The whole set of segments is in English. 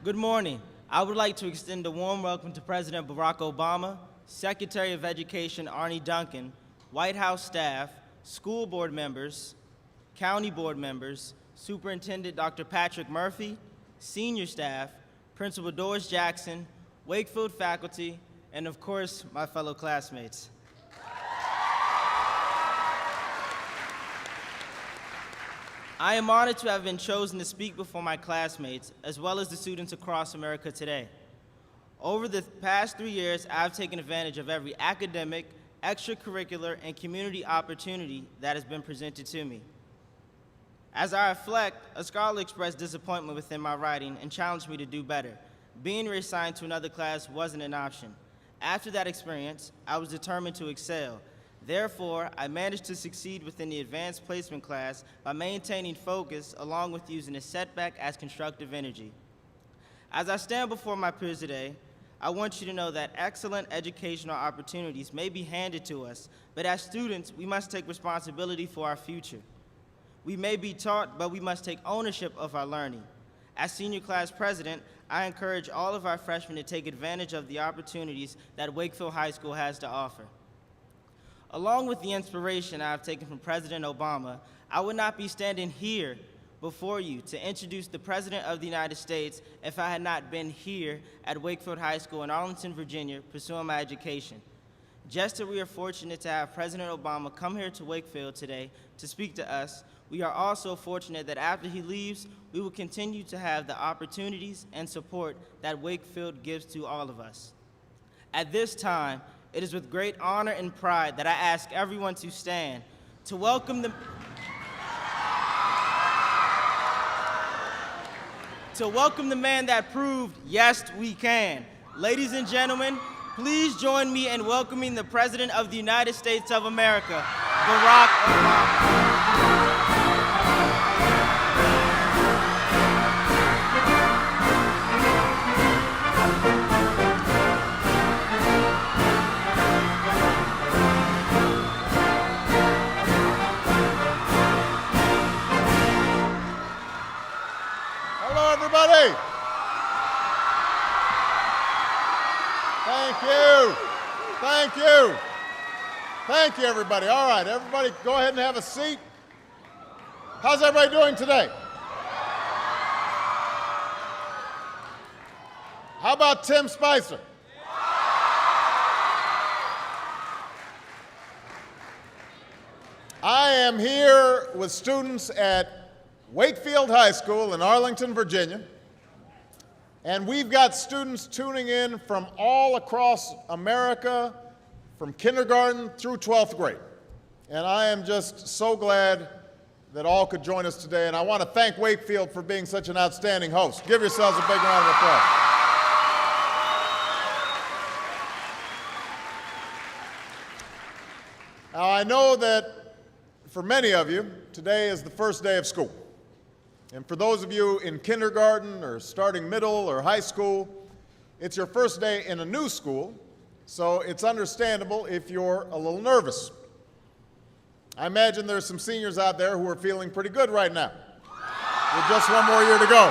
Good morning. I would like to extend a warm welcome to President Barack Obama, Secretary of Education Arne Duncan, White House staff, school board members, county board members, Superintendent Dr. Patrick Murphy, senior staff, Principal Doris Jackson, Wakefield faculty, and of course, my fellow classmates. I am honored to have been chosen to speak before my classmates, as well as the students across America today. Over the past 3 years, I've taken advantage of every academic, extracurricular, and community opportunity that has been presented to me. As I reflect, a scholar expressed disappointment within my writing and challenged me to do better. Being reassigned to another class wasn't an option. After that experience, I was determined to excel. Therefore, I managed to succeed within the advanced placement class by maintaining focus along with using a setback as constructive energy. As I stand before my peers today, I want you to know that excellent educational opportunities may be handed to us, but as students, we must take responsibility for our future. We may be taught, but we must take ownership of our learning. As senior class president, I encourage all of our freshmen to take advantage of the opportunities that Wakefield High School has to offer. Along with the inspiration I have taken from President Obama, I would not be standing here before you to introduce the President of the United States if I had not been here at Wakefield High School in Arlington, Virginia, pursuing my education. Just as we are fortunate to have President Obama come here to Wakefield today to speak to us, we are also fortunate that after he leaves, we will continue to have the opportunities and support that Wakefield gives to all of us. At this time, it is with great honor and pride that I ask everyone to stand to welcome the man that proved, yes, we can. Ladies and gentlemen, please join me in welcoming the President of the United States of America, Barack Obama. Everybody. Thank you. Thank you. Thank you, everybody. All right, everybody go ahead and have a seat. How's everybody doing today? How about Tim Spicer? I am here with students at Wakefield High School in Arlington, Virginia, and we've got students tuning in from all across America, from kindergarten through 12th grade. And I am just so glad that all could join us today, and I want to thank Wakefield for being such an outstanding host. Give yourselves a big round of applause. Now, I know that for many of you, today is the first day of school. And for those of you in kindergarten or starting middle or high school, it's your first day in a new school, so it's understandable if you're a little nervous. I imagine there's some seniors out there who are feeling pretty good right now, with just one more year to go.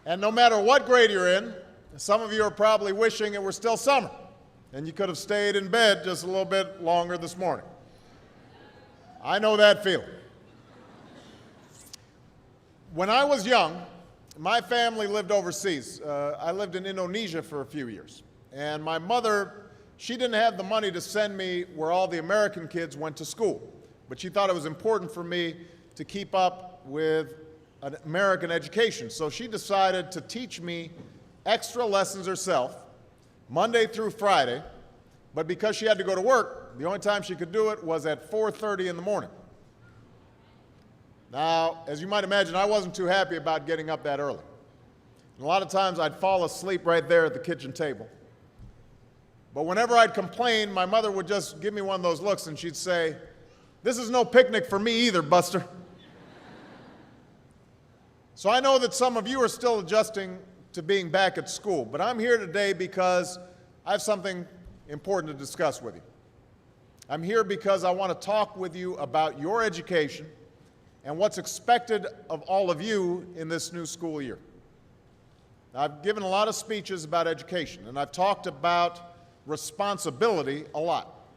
And no matter what grade you're in, some of you are probably wishing it were still summer, and you could have stayed in bed just a little bit longer this morning. I know that feeling. When I was young, my family lived overseas. I lived in Indonesia for a few years. And my mother, she didn't have the money to send me where all the American kids went to school. But she thought it was important for me to keep up with an American education. So she decided to teach me extra lessons herself, Monday through Friday. But because she had to go to work, the only time she could do it was at 4:30 in the morning. Now, as you might imagine, I wasn't too happy about getting up that early. And a lot of times I'd fall asleep right there at the kitchen table. But whenever I'd complain, my mother would just give me one of those looks and she'd say, "This is no picnic for me either, Buster." So I know that some of you are still adjusting to being back at school, but I'm here today because I have something important to discuss with you. I'm here because I want to talk with you about your education and what's expected of all of you in this new school year. I've given a lot of speeches about education, and I've talked about responsibility a lot.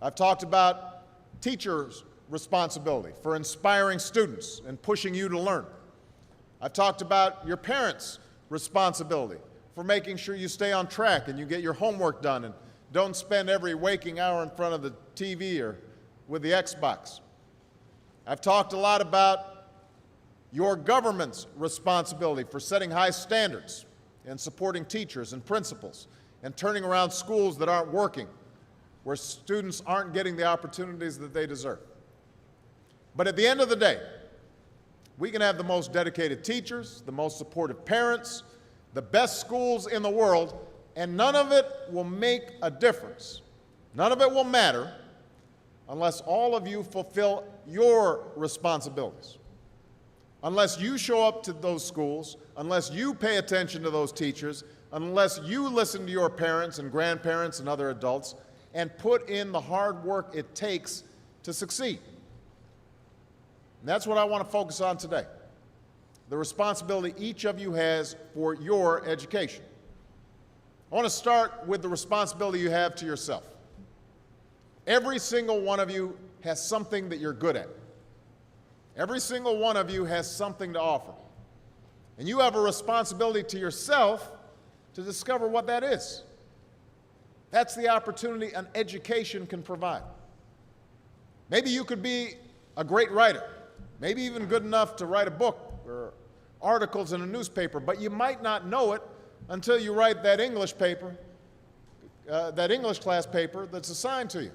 I've talked about teachers' responsibility for inspiring students and pushing you to learn. I've talked about your parents' responsibility for making sure you stay on track and you get your homework done and don't spend every waking hour in front of the TV or with the Xbox. I've talked a lot about your government's responsibility for setting high standards and supporting teachers and principals and turning around schools that aren't working, where students aren't getting the opportunities that they deserve. But at the end of the day, we can have the most dedicated teachers, the most supportive parents, the best schools in the world, and none of it will make a difference. None of it will matter unless all of you fulfill your responsibilities. Unless you show up to those schools, unless you pay attention to those teachers, unless you listen to your parents and grandparents and other adults and put in the hard work it takes to succeed. And that's what I want to focus on today, the responsibility each of you has for your education. I want to start with the responsibility you have to yourself. Every single one of you has something that you're good at. Every single one of you has something to offer. And you have a responsibility to yourself to discover what that is. That's the opportunity an education can provide. Maybe you could be a great writer, maybe even good enough to write a book or articles in a newspaper, but you might not know it until you write that English paper, that English class paper that's assigned to you.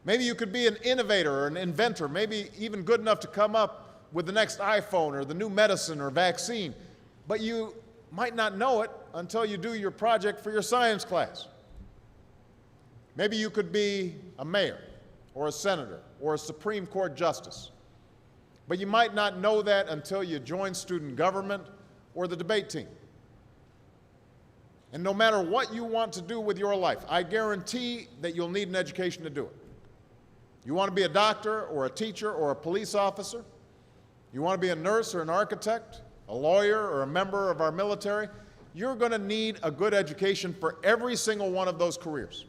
Maybe you could be an innovator or an inventor, maybe even good enough to come up with the next iPhone or the new medicine or vaccine, but you might not know it until you do your project for your science class. Maybe you could be a mayor or a senator or a Supreme Court justice, but you might not know that until you join student government or the debate team. And no matter what you want to do with your life, I guarantee that you'll need an education to do it. You want to be a doctor or a teacher or a police officer? You want to be a nurse or an architect, a lawyer or a member of our military? You're going to need a good education for every single one of those careers.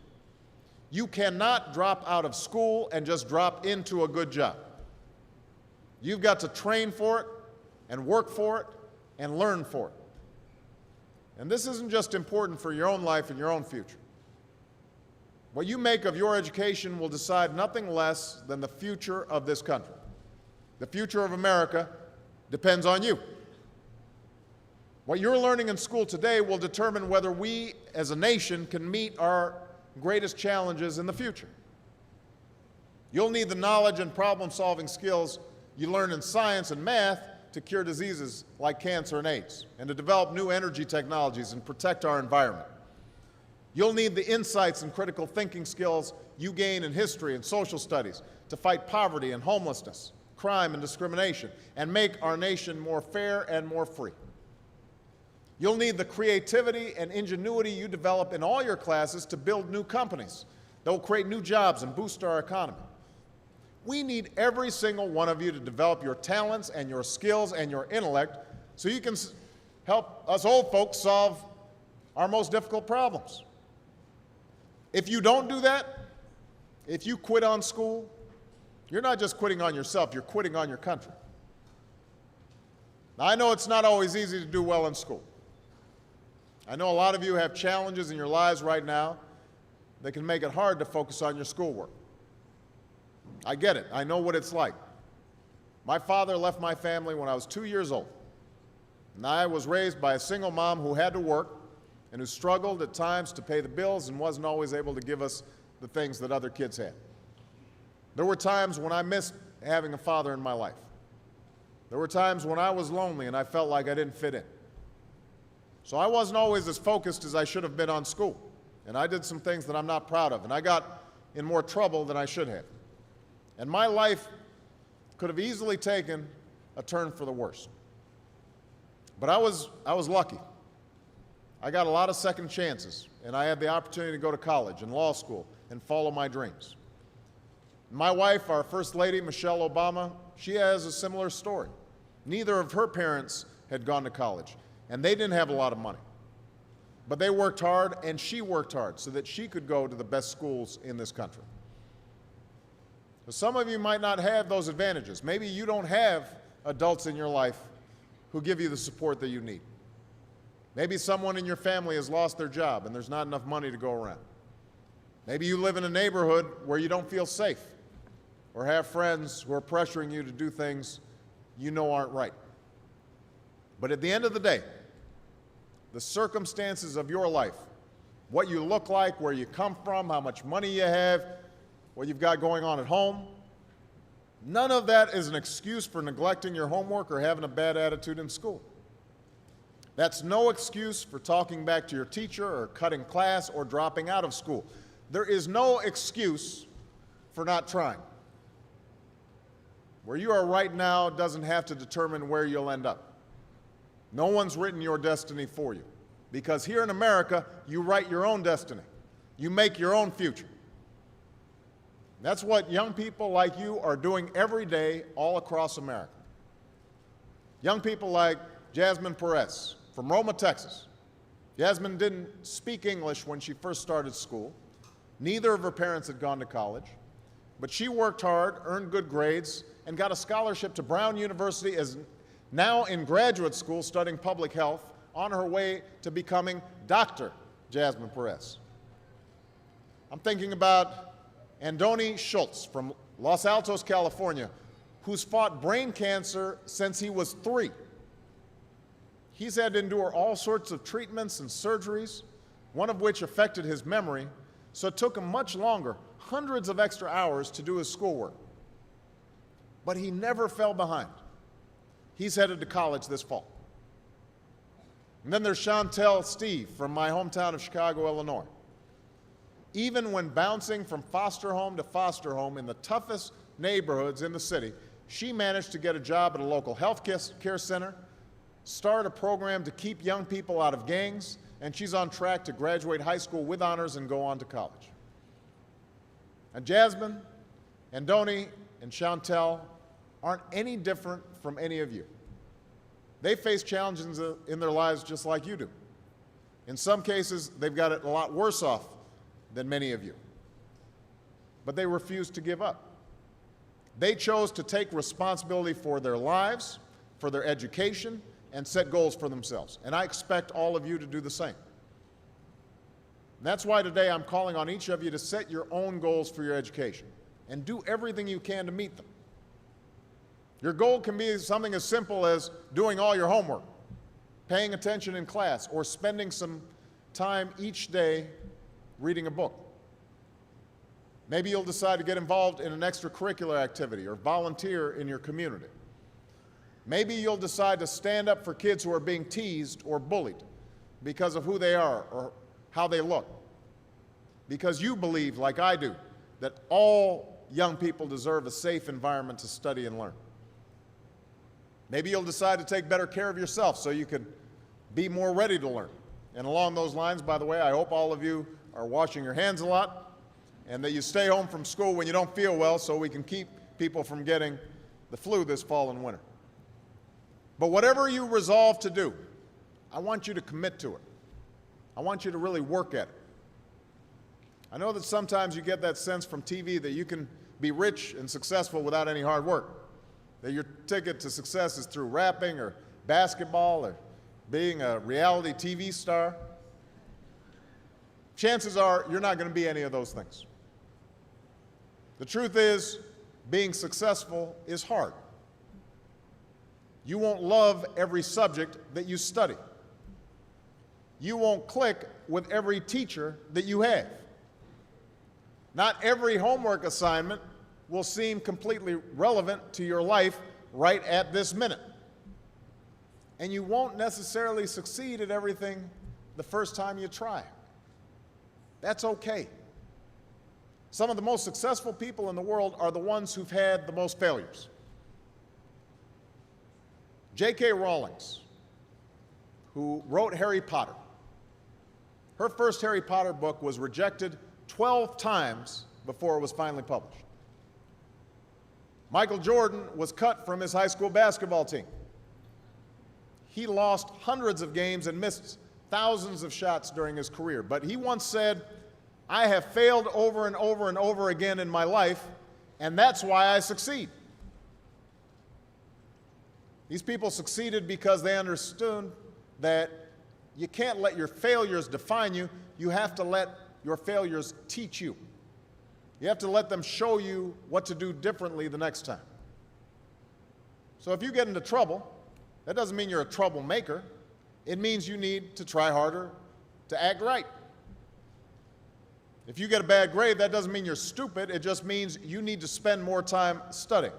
You cannot drop out of school and just drop into a good job. You've got to train for it and work for it and learn for it. And this isn't just important for your own life and your own future. What you make of your education will decide nothing less than the future of this country. The future of America depends on you. What you're learning in school today will determine whether we as a nation can meet our greatest challenges in the future. You'll need the knowledge and problem-solving skills you learn in science and math to cure diseases like cancer and AIDS, and to develop new energy technologies and protect our environment. You'll need the insights and critical thinking skills you gain in history and social studies to fight poverty and homelessness, crime and discrimination, and make our nation more fair and more free. You'll need the creativity and ingenuity you develop in all your classes to build new companies that will create new jobs and boost our economy. We need every single one of you to develop your talents and your skills and your intellect so you can help us old folks solve our most difficult problems. If you don't do that, if you quit on school, you're not just quitting on yourself, you're quitting on your country. Now, I know it's not always easy to do well in school. I know a lot of you have challenges in your lives right now that can make it hard to focus on your schoolwork. I get it. I know what it's like. My father left my family when I was 2 years old, and I was raised by a single mom who had to work and who struggled at times to pay the bills and wasn't always able to give us the things that other kids had. There were times when I missed having a father in my life. There were times when I was lonely and I felt like I didn't fit in. So I wasn't always as focused as I should have been on school, and I did some things that I'm not proud of, and I got in more trouble than I should have. And my life could have easily taken a turn for the worse. But I was lucky. I got a lot of second chances, and I had the opportunity to go to college and law school and follow my dreams. My wife, our First Lady, Michelle Obama, she has a similar story. Neither of her parents had gone to college, and they didn't have a lot of money. But they worked hard, and she worked hard so that she could go to the best schools in this country. So some of you might not have those advantages. Maybe you don't have adults in your life who give you the support that you need. Maybe someone in your family has lost their job and there's not enough money to go around. Maybe you live in a neighborhood where you don't feel safe or have friends who are pressuring you to do things you know aren't right. But at the end of the day, the circumstances of your life, what you look like, where you come from, how much money you have, what you've got going on at home, none of that is an excuse for neglecting your homework or having a bad attitude in school. That's no excuse for talking back to your teacher or cutting class or dropping out of school. There is no excuse for not trying. Where you are right now doesn't have to determine where you'll end up. No one's written your destiny for you, because here in America, you write your own destiny. You make your own future. That's what young people like you are doing every day all across America. Young people like Jasmine Perez from Roma, Texas. Jasmine didn't speak English when she first started school. Neither of her parents had gone to college, but she worked hard, earned good grades, and got a scholarship to Brown University, as now in graduate school studying public health, on her way to becoming Dr. Jasmine Perez. I'm thinking about Andoni Schultz from Los Altos, California, who's fought brain cancer since he was 3. He's had to endure all sorts of treatments and surgeries, one of which affected his memory, so it took him much longer, hundreds of extra hours, to do his schoolwork. But he never fell behind. He's headed to college this fall. And then there's Chantel Steve from my hometown of Chicago, Illinois. Even when bouncing from foster home to foster home in the toughest neighborhoods in the city, she managed to get a job at a local health care center, start a program to keep young people out of gangs, and she's on track to graduate high school with honors and go on to college. And Jasmine, Andoni, and Chantel aren't any different from any of you. They face challenges in their lives just like you do. In some cases, they've got it a lot worse off than many of you. But they refuse to give up. They chose to take responsibility for their lives, for their education, and set goals for themselves. And I expect all of you to do the same. And that's why today I'm calling on each of you to set your own goals for your education and do everything you can to meet them. Your goal can be something as simple as doing all your homework, paying attention in class, or spending some time each day reading a book. Maybe you'll decide to get involved in an extracurricular activity or volunteer in your community. Maybe you'll decide to stand up for kids who are being teased or bullied because of who they are or how they look. Because you believe, like I do, that all young people deserve a safe environment to study and learn. Maybe you'll decide to take better care of yourself so you can be more ready to learn. And along those lines, by the way, I hope all of you are washing your hands a lot and that you stay home from school when you don't feel well so we can keep people from getting the flu this fall and winter. But whatever you resolve to do, I want you to commit to it. I want you to really work at it. I know that sometimes you get that sense from TV that you can be rich and successful without any hard work, that your ticket to success is through rapping or basketball or being a reality TV star. Chances are you're not going to be any of those things. The truth is, being successful is hard. You won't love every subject that you study. You won't click with every teacher that you have. Not every homework assignment will seem completely relevant to your life right at this minute. And you won't necessarily succeed at everything the first time you try. That's okay. Some of the most successful people in the world are the ones who've had the most failures. J.K. Rowling, who wrote Harry Potter, her first Harry Potter book was rejected 12 times before it was finally published. Michael Jordan was cut from his high school basketball team. He lost hundreds of games and missed thousands of shots during his career. But he once said, "I have failed over and over and over again in my life, and that's why I succeed." These people succeeded because they understood that you can't let your failures define you. You have to let your failures teach you. You have to let them show you what to do differently the next time. So if you get into trouble, that doesn't mean you're a troublemaker. It means you need to try harder to act right. If you get a bad grade, that doesn't mean you're stupid. It just means you need to spend more time studying.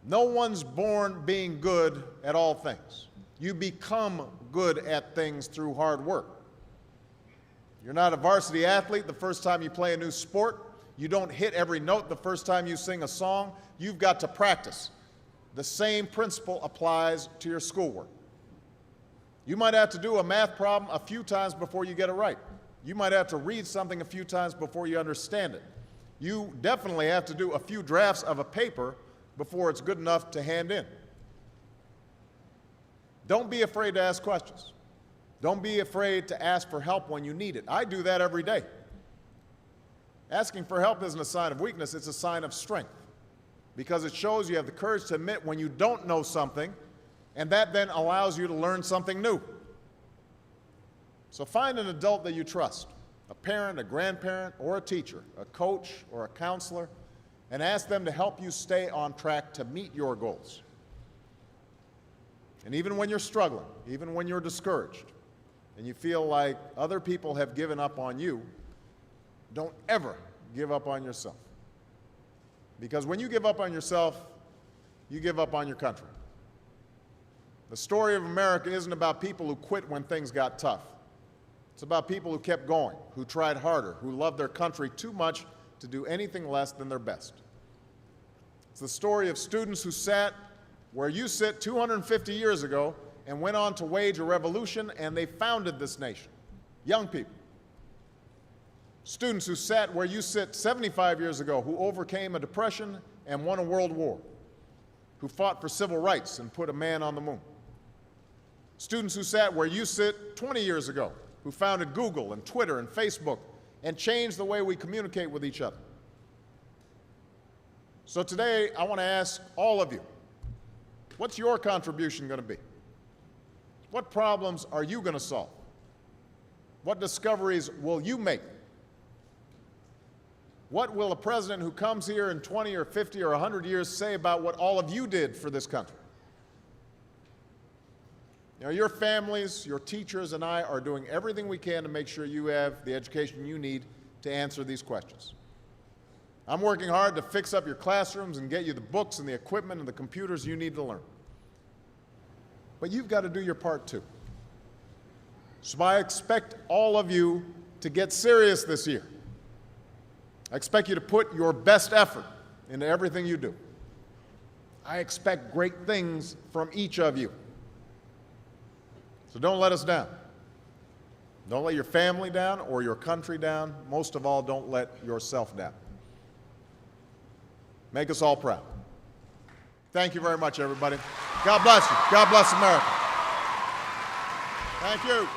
No one's born being good at all things. You become good at things through hard work. You're not a varsity athlete the first time you play a new sport. You don't hit every note the first time you sing a song. You've got to practice. The same principle applies to your schoolwork. You might have to do a math problem a few times before you get it right. You might have to read something a few times before you understand it. You definitely have to do a few drafts of a paper before it's good enough to hand in. Don't be afraid to ask questions. Don't be afraid to ask for help when you need it. I do that every day. Asking for help isn't a sign of weakness, it's a sign of strength, because it shows you have the courage to admit when you don't know something, and that then allows you to learn something new. So find an adult that you trust, a parent, a grandparent, or a teacher, a coach, or a counselor, and ask them to help you stay on track to meet your goals. And even when you're struggling, even when you're discouraged, and you feel like other people have given up on you, don't ever give up on yourself. Because when you give up on yourself, you give up on your country. The story of America isn't about people who quit when things got tough. It's about people who kept going, who tried harder, who loved their country too much to do anything less than their best. It's the story of students who sat where you sit 250 years ago and went on to wage a revolution, and they founded this nation. Young people. Students who sat where you sit 75 years ago, who overcame a depression and won a world war, who fought for civil rights and put a man on the moon. Students who sat where you sit 20 years ago, who founded Google and Twitter and Facebook and changed the way we communicate with each other. So today, I want to ask all of you, what's your contribution going to be? What problems are you going to solve? What discoveries will you make? What will a president who comes here in 20 or 50 or 100 years say about what all of you did for this country? You know, your families, your teachers, and I are doing everything we can to make sure you have the education you need to answer these questions. I'm working hard to fix up your classrooms and get you the books and the equipment and the computers you need to learn. But you've got to do your part too. So I expect all of you to get serious this year. I expect you to put your best effort into everything you do. I expect great things from each of you. So don't let us down. Don't let your family down or your country down. Most of all, don't let yourself down. Make us all proud. Thank you very much, everybody. God bless you. God bless America. Thank you.